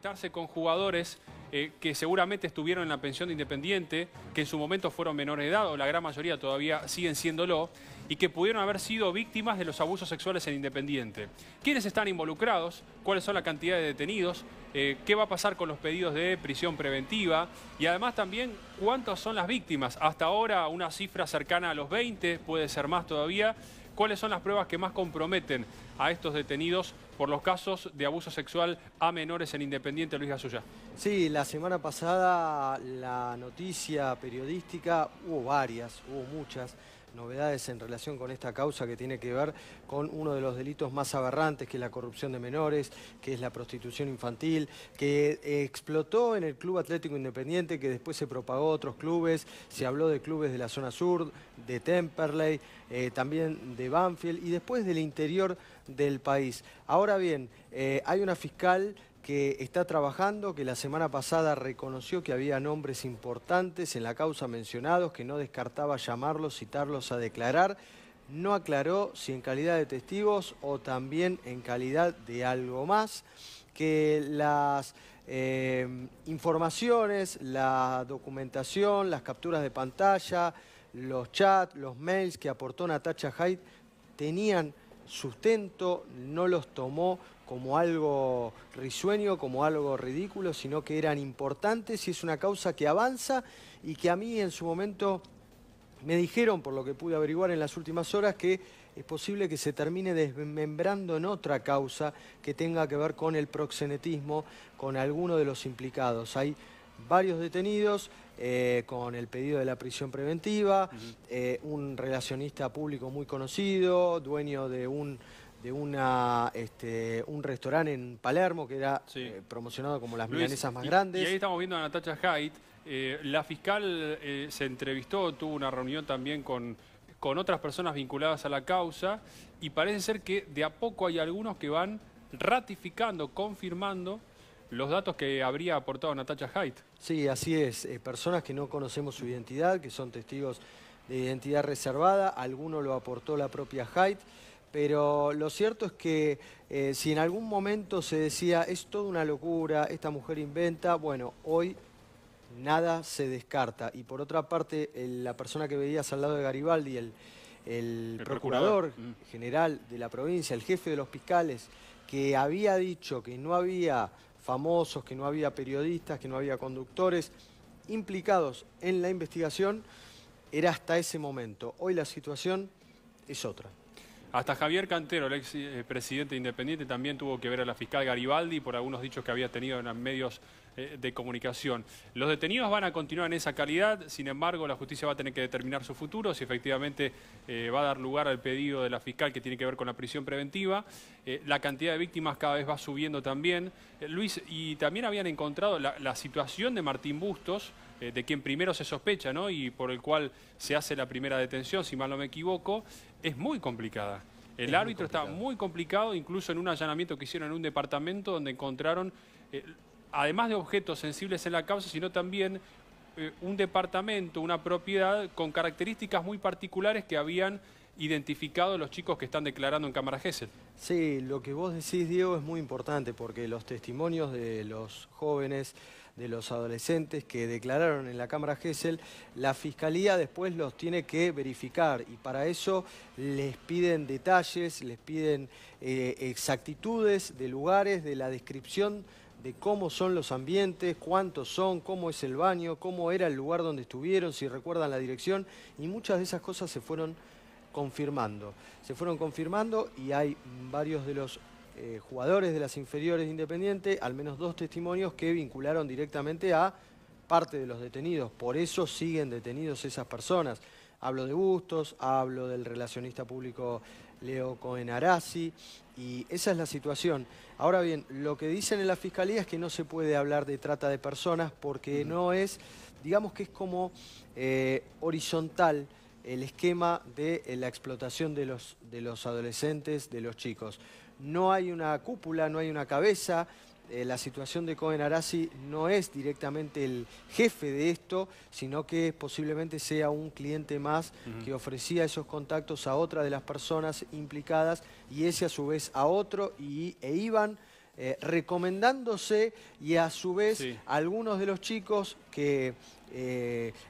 Estarse con jugadores que seguramente estuvieron en la pensión de Independiente, que en su momento fueron menores de edad, o la gran mayoría todavía siguen siéndolo, y que pudieron haber sido víctimas de los abusos sexuales en Independiente. ¿Quiénes están involucrados? ¿Cuáles son la cantidad de detenidos? ¿Qué va a pasar con los pedidos de prisión preventiva? Y además también, ¿cuántas son las víctimas? Hasta ahora una cifra cercana a los 20, puede ser más todavía. ¿Cuáles son las pruebas que más comprometen a estos detenidos por los casos de abuso sexual a menores en Independiente, Luis Gasulla? Sí, la semana pasada la noticia periodística, hubo muchas novedades en relación con esta causa que tiene que ver con uno de los delitos más aberrantes, que es la corrupción de menores, que es la prostitución infantil, que explotó en el Club Atlético Independiente, que después se propagó a otros clubes, se habló de clubes de la zona sur, de Temperley, también de Banfield y después del interior del país. Ahora bien, hay una fiscal que está trabajando, que la semana pasada reconoció que había nombres importantes en la causa mencionados, que no descartaba llamarlos, citarlos a declarar. No aclaró si en calidad de testigos o también en calidad de algo más, que las informaciones, la documentación, las capturas de pantalla, los chats, los mails que aportó Natacha Haidt tenían sustento, no los tomó como algo risueño, como algo ridículo, sino que eran importantes y es una causa que avanza y que a mí en su momento me dijeron, por lo que pude averiguar en las últimas horas, que es posible que se termine desmembrando en otra causa que tenga que ver con el proxenetismo, con alguno de los implicados. Hay varios detenidos con el pedido de la prisión preventiva, un relacionista público muy conocido, dueño de un restaurante en Palermo que era promocionado como las milanesas más grandes. Y ahí estamos viendo a Natacha Haidt. La fiscal se entrevistó, tuvo una reunión también con otras personas vinculadas a la causa y parece ser que de a poco hay algunos que van ratificando, confirmando los datos que habría aportado Natacha Haidt. Sí, así es. Personas que no conocemos su identidad, que son testigos de identidad reservada, alguno lo aportó la propia Haidt. Pero lo cierto es que si en algún momento se decía es toda una locura, esta mujer inventa, bueno, hoy nada se descarta. Y por otra parte, la persona que veías al lado de Garibaldi, el procurador general de la provincia, el jefe de los fiscales, que había dicho que no había famosos, que no había periodistas, que no había conductores implicados en la investigación, era hasta ese momento. Hoy la situación es otra. Hasta Javier Cantero, el ex presidente Independiente, también tuvo que ver a la fiscal Garibaldi por algunos dichos que había tenido en los medios de comunicación. Los detenidos van a continuar en esa calidad, sin embargo la justicia va a tener que determinar su futuro, si efectivamente va a dar lugar al pedido de la fiscal que tiene que ver con la prisión preventiva. La cantidad de víctimas cada vez va subiendo también. Luis, y también habían encontrado la situación de Martín Bustos, de quien primero se sospecha, ¿no? Y por el cual se hace la primera detención, si mal no me equivoco, es muy complicada. El árbitro está muy complicado, incluso en un allanamiento que hicieron en un departamento donde encontraron, además de objetos sensibles en la causa, sino también un departamento, una propiedad con características muy particulares que habían identificado los chicos que están declarando en Cámara Gesell. Sí, lo que vos decís, Diego, es muy importante porque los testimonios de los jóvenes, de los adolescentes que declararon en la Cámara Gesell, la Fiscalía después los tiene que verificar y para eso les piden detalles, les piden exactitudes de lugares, de la descripción de cómo son los ambientes, cuántos son, cómo es el baño, cómo era el lugar donde estuvieron, si recuerdan la dirección, y muchas de esas cosas se fueron confirmando. Se fueron confirmando y hay varios de los jugadores de las inferiores de Independiente, al menos 2 testimonios que vincularon directamente a parte de los detenidos. Por eso siguen detenidos esas personas. Hablo de Bustos, hablo del relacionista público Leo Cohen Arasi y esa es la situación. Ahora bien, lo que dicen en la Fiscalía es que no se puede hablar de trata de personas porque no es, digamos que es como horizontal el esquema de la explotación de los adolescentes, de los chicos. No hay una cúpula, no hay una cabeza. La situación de Cohen Arasi no es directamente el jefe de esto, sino que posiblemente sea un cliente más que ofrecía esos contactos a otra de las personas implicadas y ese a su vez a otro e iban recomendándose y a su vez Sí. algunos de los chicos que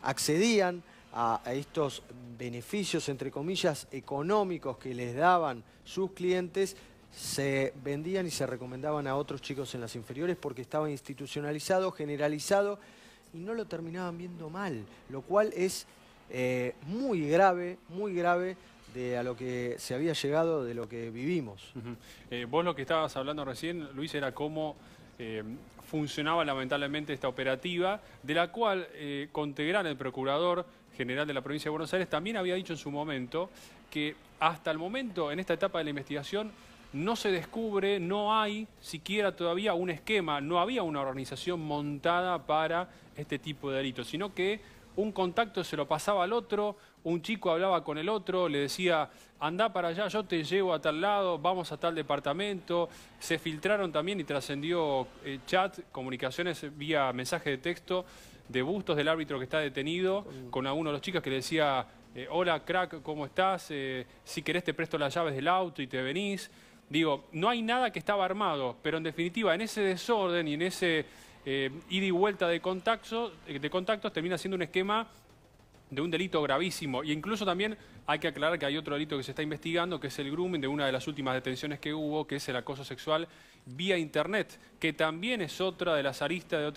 accedían a estos beneficios, entre comillas, económicos que les daban sus clientes, se vendían y se recomendaban a otros chicos en las inferiores porque estaba institucionalizado, generalizado y no lo terminaban viendo mal, lo cual es muy grave de a lo que se había llegado, de lo que vivimos. Vos lo que estabas hablando recién, Luis, era cómo funcionaba lamentablemente esta operativa, de la cual Contegrán, el procurador general de la provincia de Buenos Aires, también había dicho en su momento que hasta el momento, en esta etapa de la investigación, no se descubre, no hay siquiera todavía un esquema, no había una organización montada para este tipo de delitos, sino que un contacto se lo pasaba al otro, un chico hablaba con el otro, le decía, anda para allá, yo te llevo a tal lado, vamos a tal departamento. Se filtraron también y trascendió chat, comunicaciones vía mensaje de texto de Bustos, del árbitro que está detenido, con alguno de los chicos que le decía, hola crack, ¿cómo estás? Si querés te presto las llaves del auto y te venís. Digo, no hay nada que estaba armado, pero en definitiva, en ese desorden y en ese ida y vuelta de contactos termina siendo un esquema de un delito gravísimo. Y incluso también hay que aclarar que hay otro delito que se está investigando, que es el grooming, de una de las últimas detenciones que hubo, que es el acoso sexual vía internet, que también es otra de las aristas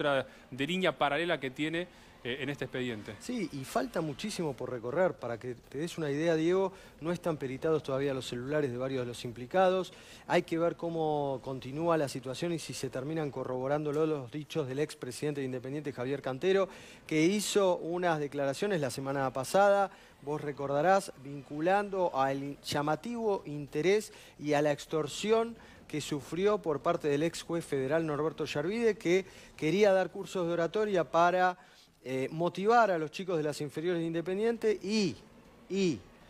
de línea paralela que tiene en este expediente. Sí, y falta muchísimo por recorrer. Para que te des una idea, Diego, no están peritados todavía los celulares de varios de los implicados. Hay que ver cómo continúa la situación y si se terminan corroborándolo los dichos del expresidente de Independiente, Javier Cantero, que hizo unas declaraciones la semana pasada, vos recordarás, vinculando al llamativo interés y a la extorsión que sufrió por parte del ex juez federal Norberto Yarvide, que quería dar cursos de oratoria para motivar a los chicos de las inferiores de Independiente y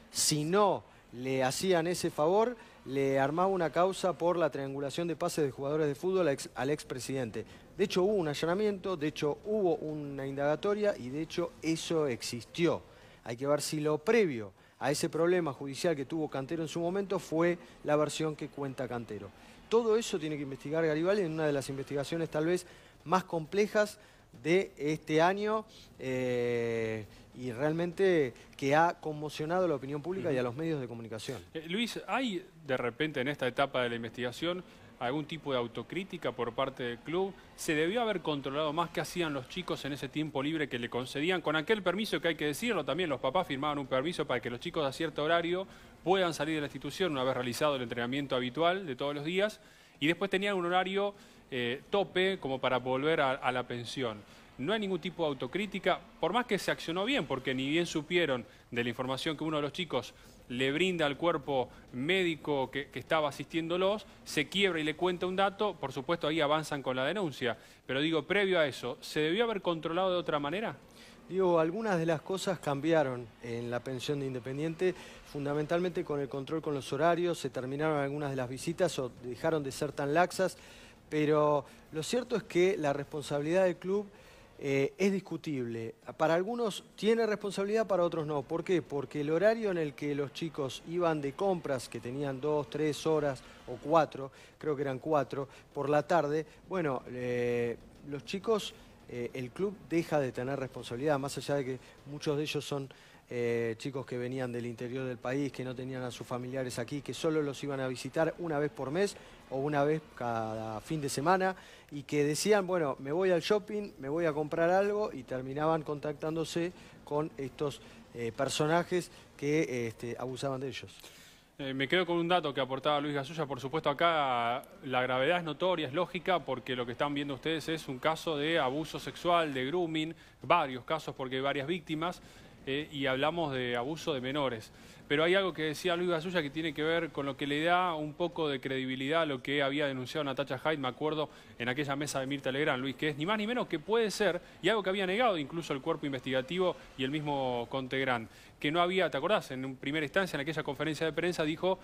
si no le hacían ese favor, le armaba una causa por la triangulación de pases de jugadores de fútbol al expresidente. De hecho hubo un allanamiento, de hecho hubo una indagatoria y de hecho eso existió. Hay que ver si lo previo a ese problema judicial que tuvo Cantero en su momento fue la versión que cuenta Cantero. Todo eso tiene que investigar Garibaldi en una de las investigaciones tal vez más complejas de este año y realmente que ha conmocionado a la opinión pública y a los medios de comunicación. Luis, ¿hay de repente en esta etapa de la investigación algún tipo de autocrítica por parte del club? ¿Se debió haber controlado más qué hacían los chicos en ese tiempo libre que le concedían? Con aquel permiso que hay que decirlo, también los papás firmaban un permiso para que los chicos a cierto horario puedan salir de la institución una vez realizado el entrenamiento habitual de todos los días y después tenían un horario tope como para volver a la pensión. No hay ningún tipo de autocrítica, por más que se accionó bien, porque ni bien supieron de la información que uno de los chicos le brinda al cuerpo médico que estaba asistiéndolos, se quiebra y le cuenta un dato, por supuesto ahí avanzan con la denuncia. Pero digo, previo a eso, ¿se debió haber controlado de otra manera? Digo, algunas de las cosas cambiaron en la pensión de Independiente, fundamentalmente con el control con los horarios, se terminaron algunas de las visitas o dejaron de ser tan laxas, pero lo cierto es que la responsabilidad del club es discutible. Para algunos tiene responsabilidad, para otros no. ¿Por qué? Porque el horario en el que los chicos iban de compras, que tenían 2, 3 horas o 4, creo que eran 4, por la tarde, bueno, los chicos, el club deja de tener responsabilidad, más allá de que muchos de ellos son chicos que venían del interior del país, que no tenían a sus familiares aquí, que solo los iban a visitar una vez por mes o una vez cada fin de semana y que decían, bueno, me voy al shopping, me voy a comprar algo y terminaban contactándose con estos personajes que abusaban de ellos. Me quedo con un dato que aportaba Luis Gasulla. Por supuesto, acá la gravedad es notoria, es lógica, porque lo que están viendo ustedes es un caso de abuso sexual, de grooming, varios casos porque hay varias víctimas, y hablamos de abuso de menores. Pero hay algo que decía Luis Gasulla que tiene que ver con lo que le da un poco de credibilidad a lo que había denunciado Natacha Hyde, me acuerdo, en aquella mesa de Mirta Legrand, Luis, que es ni más ni menos que puede ser, y algo que había negado incluso el cuerpo investigativo y el mismo Contegrán, que no había, ¿te acordás? En primera instancia, en aquella conferencia de prensa, dijo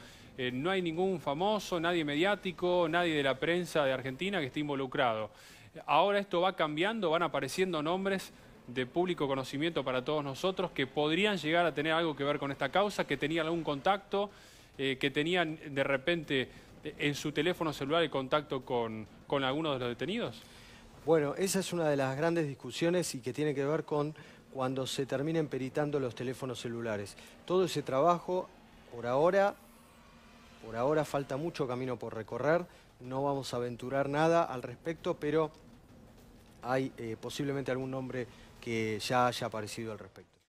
no hay ningún famoso, nadie mediático, nadie de la prensa de Argentina que esté involucrado. Ahora esto va cambiando, van apareciendo nombres de público conocimiento para todos nosotros que podrían llegar a tener algo que ver con esta causa, que tenían algún contacto, que tenían de repente en su teléfono celular el contacto con alguno de los detenidos? Bueno, esa es una de las grandes discusiones y que tiene que ver con cuando se terminen peritando los teléfonos celulares. Todo ese trabajo, por ahora falta mucho camino por recorrer, no vamos a aventurar nada al respecto, pero hay posiblemente algún nombre que ya haya aparecido al respecto.